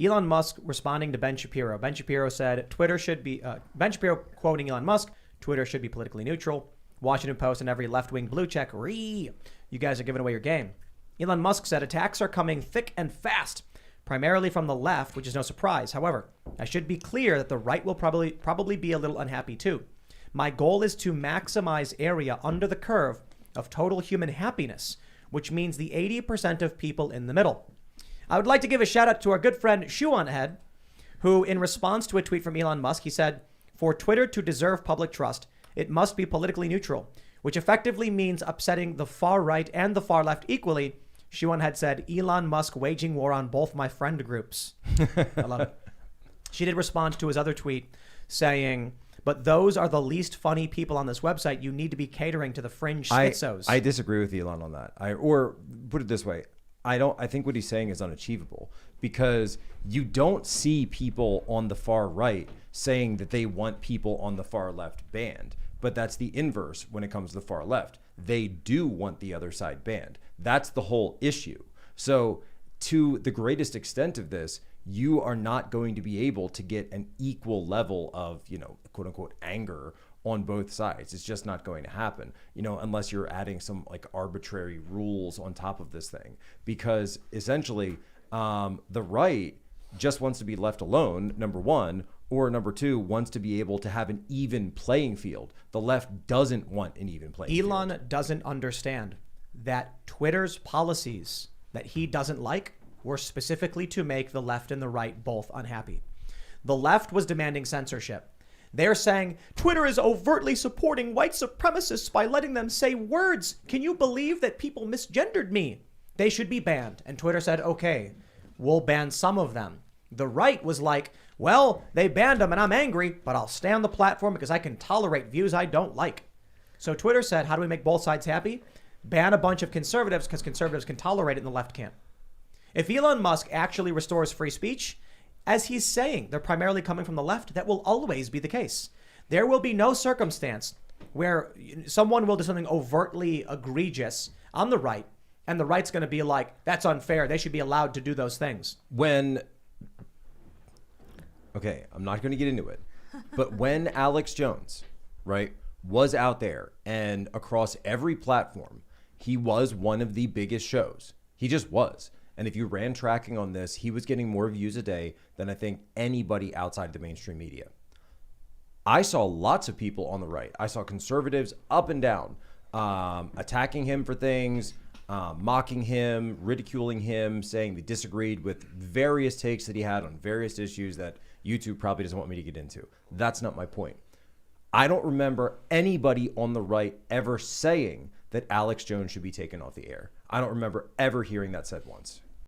Elon Musk responding to Ben Shapiro. Ben Shapiro said Twitter should be, Ben Shapiro quoting Elon Musk, Twitter should be politically neutral. Washington Post and every left-wing blue check, you guys are giving away your game. Elon Musk said attacks are coming thick and fast, primarily from the left, which is no surprise. However, I should be clear that the right will probably be a little unhappy too. My goal is to maximize area under the curve of total human happiness, which means the 80% of people in the middle. I would like to give a shout out to our good friend Shoe on Head, who in response to a tweet from Elon Musk, he said, for Twitter to deserve public trust, it must be politically neutral, which effectively means upsetting the far right and the far left equally. Shoe on Head said, Elon Musk waging war on both my friend groups. I love it. She did respond to his other tweet saying, but those are the least funny people on this website. You need to be catering to the fringe schizos. I disagree with Elon on that. Or put it this way. I think what he's saying is unachievable because you don't see people on the far right saying that they want people on the far left banned. But that's the inverse when it comes to the far left. They do want the other side banned. That's the whole issue. So to the greatest extent of this, you are not going to be able to get an equal level of, quote unquote, anger on both sides. It's just not going to happen, unless you're adding some like arbitrary rules on top of this thing, because essentially the right just wants to be left alone, number one, or number two, wants to be able to have an even playing field. The left doesn't want an even playing field. Elon doesn't understand that Twitter's policies that he doesn't like were specifically to make the left and the right both unhappy. The left was demanding censorship. They're saying Twitter is overtly supporting white supremacists by letting them say words. Can you believe that people misgendered me? They should be banned. And Twitter said, okay, we'll ban some of them. The right was like, well, they banned them and I'm angry, but I'll stay on the platform because I can tolerate views I don't like. So Twitter said, how do we make both sides happy? Ban a bunch of conservatives because conservatives can tolerate it and the left can't. If Elon Musk actually restores free speech, as he's saying, they're primarily coming from the left, that will always be the case. There will be no circumstance where someone will do something overtly egregious on the right, and the right's going to be like, that's unfair. They should be allowed to do those things. Okay, I'm not going to get into it, but when Alex Jones, right, was out there and across every platform, he was one of the biggest shows. He just was. And if you ran tracking on this, he was getting more views a day than I think anybody outside the mainstream media. I saw lots of people on the right. I saw conservatives up and down attacking him for things, mocking him, ridiculing him, saying they disagreed with various takes that he had on various issues that YouTube probably doesn't want me to get into. That's not my point. I don't remember anybody on the right ever saying that Alex Jones should be taken off the air. I don't remember ever hearing that said once.